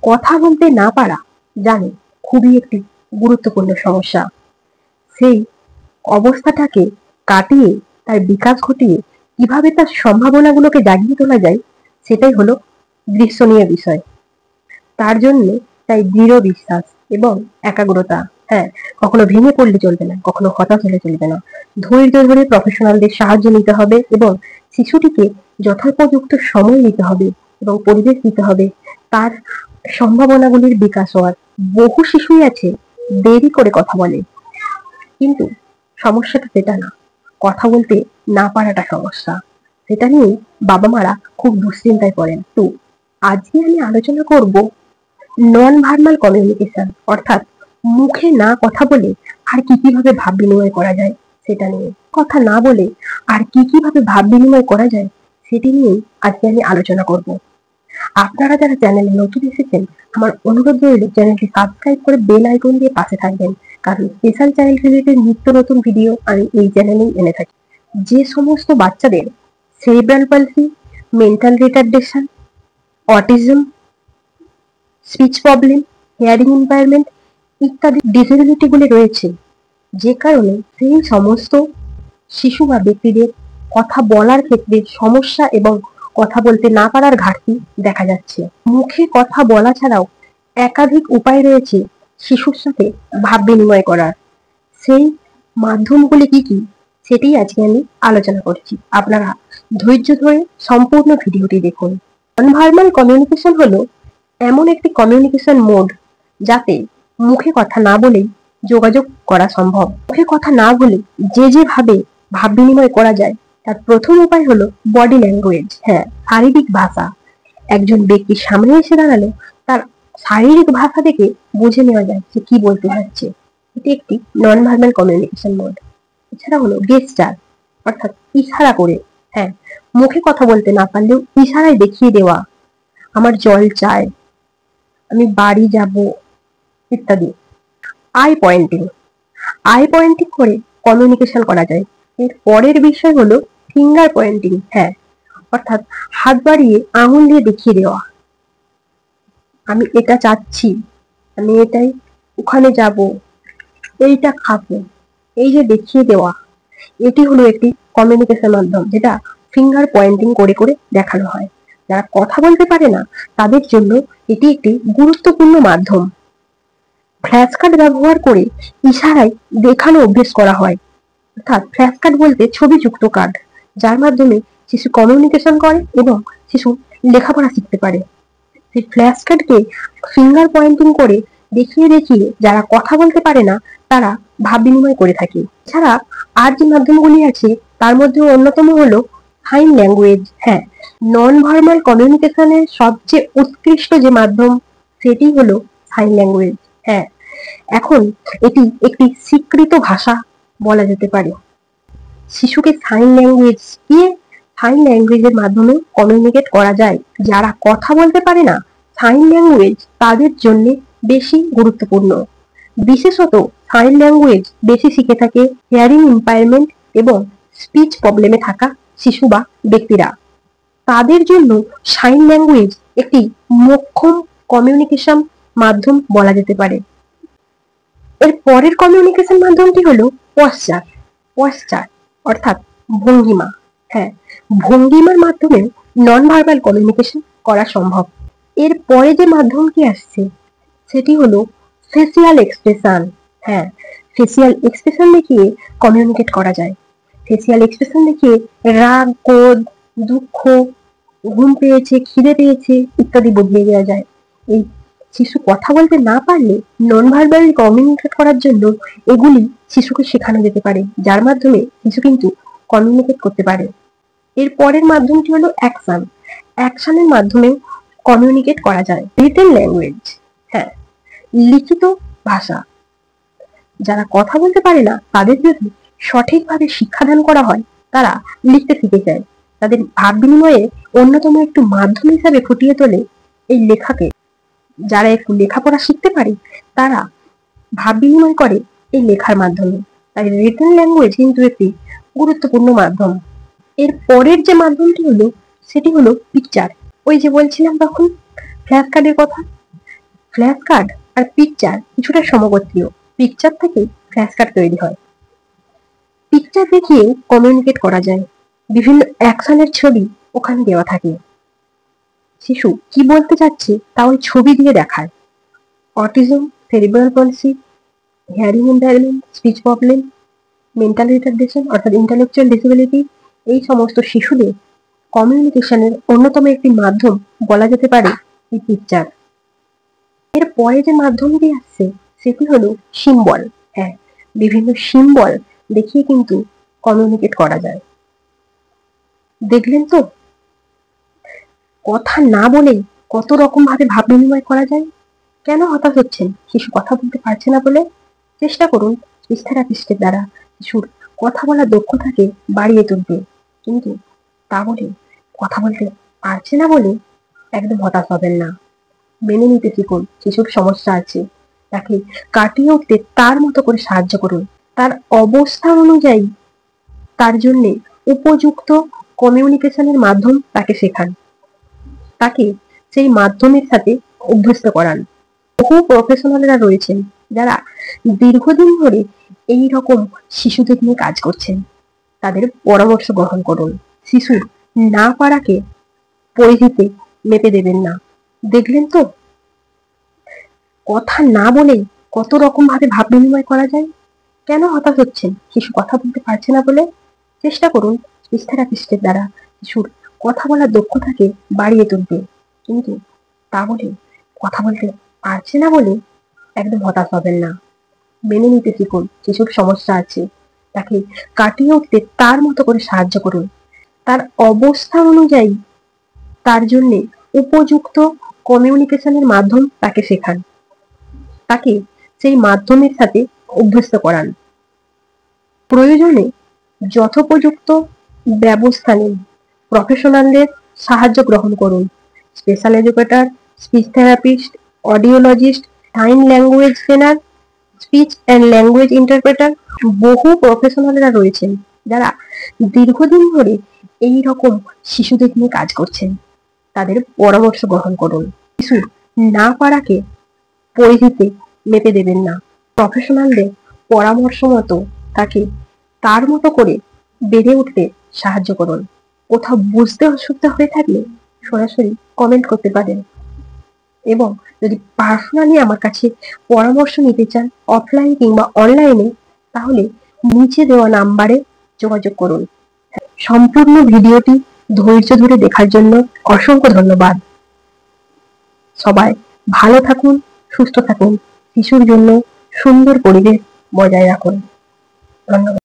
কথা বলতে না পারা জানে খুবই একটি গুরুত্বপূর্ণ সমস্যা। সেই অবস্থাটাকে কাটিয়ে তার বিকাশ ঘটিয়ে কিভাবে তার সম্ভাবনাগুলোকে জাগিয়ে তোলা যায়, সেটাই হলো দৃশ্যনীয় বিষয়। তার জন্য তাই দৃঢ় বিশ্বাস এবং একাগ্রতা। হ্যাঁ, কখনো ভেঙে পড়লে চলবে না, কখনো হতাশ হলে চলবে না। ধৈর্য ধরে প্রফেশনালদের সাহায্য নিতে হবে এবং শিশুটিকে যথোপযুক্ত সময় দিতে হবে এবং পরিবেশ দিতে হবে তার সম্ভাবনাগুলির বিকাশ হওয়ার। বহু শিশুই আছে দেরি করে কথা বলে, কিন্তু সমস্যাটা সেটা না, কথা বলতে না পারাটা সমস্যা। সেটা নিয়ে বাবা মারা খুব দুশ্চিন্তায় পড়েন। তো আজকে আমি আলোচনা করব নন ভার্বাল কমিউনিকেশন, অর্থাৎ মুখে না কথা বলে আর কিভাবে ভাব বিনিময় করা যায় সেটা নিয়ে। কথা না বলে আর কিভাবে ভাব বিনিময় করা যায় সেটি নিয়ে আজকে আমি আলোচনা করব। আপনারা যারা চ্যানেলে নতুন এসেছেন, আমার অনুরোধ রইল চ্যানেলটি সাবস্ক্রাইব করে বেল আইকন দিয়ে পাশে থাকবেন, কারণ স্পেশাল চাইল্ড রিলেটেড নিত্য নতুন ভিডিও আমি এই চ্যানেলেই এনে থাকি। যে সমস্ত বাচ্চাদের cerebral palsy, mental retardation, autism, speech problem, hearing impairment ইত্যাদি ডিসেবিলিটিগুলি রয়েছে, যে কারণে সেই সমস্ত শিশু বা ব্যক্তিদের কথা বলার ক্ষেত্রে সমস্যা এবং কথা বলতে না পারার ঘাটতি দেখা যাচ্ছে। মুখে কথা বলা ছাড়াও একাধিক উপায় রয়েছে শিশুর সাথে ভাব বিনিময় করার। সেই মাধ্যমগুলি কি কি সেটি আজকে আমি আলোচনা করছি। আপনারা ধৈর্য ধরে সম্পূর্ণ ভিডিওটি দেখুন। ননভার্বাল কমিউনিকেশন হলো এমন একটি কমিউনিকেশন মোড যাতে মুখে কথা না বলেই যোগাযোগ করা সম্ভব। মুখে কথা না বলে যেভাবে ভাব বিনিময় করা যায় তার প্রথম উপায় হলো বডি ল্যাঙ্গুয়েজ। হ্যাঁ, শারীরিক ভাষা। একজন ব্যক্তির সামনে এসে দাঁড়ালে তার শারীরিক ভাষা দেখে বুঝে নেওয়া যায় সে কি বলতে যাচ্ছে। এটি একটি নন ভার্বাল কমিউনিকেশন মোড। এছাড়া হলো গেস্টার, অর্থাৎ ইশারা করে। হ্যাঁ, মুখে কথা বলতে না পারলেও ইশারায় দেখিয়ে দেওয়া, আমার জল চাই, আমি বাড়ি যাব ইত্যাদি। আই পয়েন্টিং, আই পয়েন্টিং করে কমিউনিকেশন করা যায়। এর পরের বিষয় হলো ফিঙ্গার পয়েন্টিং। হ্যাঁ, অর্থাৎ হাত বাড়িয়ে আঙুল দিয়ে দেখিয়ে দেওয়া, আমি এটা চাচ্ছি, আমি এটাই ওখানে যাব, এইটা খাবো, এই যে দেখিয়ে দেওয়া, এটি হলো একটি কমিউনিকেশন মাধ্যম যেটা ফিঙ্গার পয়েন্টিং করে করে দেখানো হয়। যারা কথা বলতে পারে না তাদের জন্য এটি একটি গুরুত্বপূর্ণ মাধ্যম। ফ্ল্যাশ কার্ড ব্যবহার করে ইশারায় দেখানো অভ্যেস করা হয়। অর্থাৎ ফ্ল্যাশ কার্ড বলতে ছবিযুক্ত কার্ড, যার মাধ্যমে শিশু কমিউনিকেশন করে এবং শিশু লেখাপড়া শিখতে পারে। সেই ফ্ল্যাশ কার্ডকে ফিঙ্গার পয়েন্টিং করে দেখিয়ে দেখিয়ে যারা কথা বলতে পারে না তারা ভাব বিনিময় করে থাকে। এছাড়া আর যে মাধ্যমগুলি আছে তার মধ্যে অন্যতম হলো সাইন ল্যাঙ্গুয়েজ। হ্যাঁ, নন ভার্বাল কমিউনিকেশনের সবচেয়ে উৎকৃষ্ট যে মাধ্যম সেটি হলো সাইন ল্যাঙ্গুয়েজ। হ্যাঁ, এখন এটি একটি স্বীকৃত ভাষা বলা যেতে পারে। শিশুকে সাইন ল্যাঙ্গুয়েজ শিখিয়ে সাইন ল্যাঙ্গুয়েজের মাধ্যমে কমিউনিকেট করা যায়। যারা কথা বলতে পারে না, সাইন ল্যাঙ্গুয়েজ তাদের জন্য বেশি গুরুত্বপূর্ণ। বিশেষত সাইন ল্যাঙ্গুয়েজ বেশি শিখে থাকে হিয়ারিং ইম্পায়ারমেন্ট এবং স্পিচ প্রবলেমে থাকা শিশু বা ব্যক্তিরা। তাদের জন্য সাইন ল্যাঙ্গুয়েজ একটি মোক্ষম কমিউনিকেশন মাধ্যম বলা যেতে পারে। এর পরের কমিউনিকেশন মাধ্যমটি হলো পশ্চার। পশ্চার অর্থাৎ ভঙ্গিমা। হ্যাঁ, ভঙ্গিমার মাধ্যমে নন ভার্বাল কমিউনিকেশন করা সম্ভব। এর পরে যে মাধ্যমটি আসছে সেটি হলো ফেসিয়াল এক্সপ্রেশন। হ্যাঁ, ফেসিয়াল এক্সপ্রেশন দেখিয়ে কমিউনিকেট করা যায়। ফেসিয়াল এক্সপ্রেশন দেখিয়ে রাগ, ক্রোধ, দুঃখ, ঘুম পেয়েছে, খিদে পেয়েছে ইত্যাদি বুঝিয়ে দেওয়া যায়। এই শিশু কথা বলতে না পারলে নন ভার্বাল কমিউনিকেট করার জন্য এগুলি শিশুকে শেখানো যেতে পারে, যার মাধ্যমে শিশু কিন্তু কমিউনিকেট করতে পারে। এর পরের মাধ্যমটি হলো অ্যাকশন। অ্যাকশনের মাধ্যমে কমিউনিকেট করা যায়। Written language. হ্যাঁ, লিখিত ভাষা। যারা কথা বলতে পারে না তাদের যদি সঠিকভাবে শিক্ষাদান করা হয় তারা লিখতে শিখে যায়। তাদের ভাব বিনিময়ে অন্যতম একটু মাধ্যম হিসাবে ফুটিয়ে তোলে এই লেখাকে। যারা একটু লেখাপড়া শিখতে পারে তারা ভাব বিনিময় করে এই লেখার মাধ্যমে। তাই রিটেন ল্যাঙ্গুয়েজ কিন্তু একটি গুরুত্বপূর্ণ মাধ্যম। এর পরের যে মাধ্যমটি হলো সেটি হলো পিকচার। ওই যে বলছিলাম তখন ফ্ল্যাশ কার্ডের কথা, ফ্ল্যাশ কার্ড আর পিকচার কিছুটা সমগোত্রীয়। পিকচার থেকে ফ্ল্যাশ কার্ড তৈরি হয়। পিকচার দেখিয়ে কমিউনিকেট করা যায়। বিভিন্ন অ্যাকশনের ছবি ওখানে দেওয়া থাকে। শিশু কি বলতে চাচ্ছে তা ওই ছবি দিয়ে দেখায়। Autism, cerebral palsy, hearing impairment, speech problem, mental retardation অর্থাৎ ইন্টালেকচুয়াল ডিসেবিলিটি, এই সমস্ত শিশুদের কমিউনিকেশনের অন্যতম একটি মাধ্যম বলা যেতে পারে এই পিকচার। এর পরে যে মাধ্যমটি আসছে সেটি হলো সিম্বল। হ্যাঁ, বিভিন্ন সিম্বল দেখিয়ে কিন্তু কমিউনিকেট করা যায়। দেখলেন তো, কথা না বলেই কত রকম ভাবে ভাব বিনিময় করা যায়। কেন হতাশ হচ্ছেন শিশু কথা বলতে পারছে না বলে? চেষ্টা করুন স্পিচ থেরাপিস্টের দ্বারা শিশুর কথা বলার দক্ষতাকে বাড়িয়ে তুলতে। কিন্তু তা বলে কথা বলতে পারছে না বলে একদম হতাশ হবেন না। মেনে নিতে শিখুন শিশুর সমস্যা আছে, তাকে কাটিয়ে উঠতে তার মতো করে সাহায্য করুন। তার অবস্থা অনুযায়ী তার জন্য উপযুক্ত কমিউনিকেশনের মাধ্যম তাকে শেখান, তাকে সেই মাধ্যমের সাথে অভ্যস্ত করান। বহু প্রফেশনালরা রয়েছেন যারা দীর্ঘদিন ধরে এই রকম শিশুদের নিয়ে কাজ করছেন। তাদের পরামর্শ গ্রহণ করুন। শিশুর না পারাকে পরিধিতে মেপে দেবেন না। দেখলেন তো, কথা না বলেই কত রকম ভাবে ভাব বিনিময় করা যায়। কেন হতাশ হচ্ছেন শিশু কথা বলতে পারছে না বলে? চেষ্টা করুন স্পিচ থেরাপিস্টের দ্বারা শিশুর কথা বলার দক্ষতাকে বাড়িয়ে তুলতে। কিন্তু তা বলে কথা বলতে পারছে না বলে একদম হতাশ হবেন না। মেনে নিতে শিখুন শিশুর সমস্যা আছে, তাকে কাটিয়ে উঠতে তার মতো করে সাহায্য করুন। তার অবস্থা অনুযায়ী তার জন্য উপযুক্ত কমিউনিকেশনের মাধ্যম তাকে শেখান, তাকে সেই মাধ্যমের সাথে অভ্যস্ত করান। প্রয়োজনে যথোপযুক্ত ব্যবস্থা নিন। প্রফেশনালদের সাহায্য গ্রহণ করুন। Special educator, speech therapist, audiologist, sign language trainer, speech and language interpreter, বহু প্রফেশনালরা রয়েছেন যারা দীর্ঘদিন ধরে এই রকম শিশুদের নিয়ে কাজ করছেন। তাদের পরামর্শ গ্রহণ করুন। শিশুর না পারাকে পরিধিতে মেপে দেবেন না। প্রফেশনালদের পরামর্শ মতো তাকে তার মতো করে বেড়ে উঠতে সাহায্য করুন। কোথাও বুঝতে অসুবিধা হয়ে থাকলে সরাসরি কমেন্ট করতে পারেন, এবং যদি পার্সোনালি আমার কাছে পরামর্শ নিতে চান অফলাইন কিংবা অনলাইনে, তাহলে নিচে দেওয়া নাম্বারে যোগাযোগ করুন। সম্পূর্ণ ভিডিওটি ধৈর্য ধরে দেখার জন্য অসংখ্য ধন্যবাদ। সবাই ভালো থাকুন, সুস্থ থাকুন, শিশুর জন্য সুন্দর পরিবেশ বজায় রাখুন। ধন্যবাদ।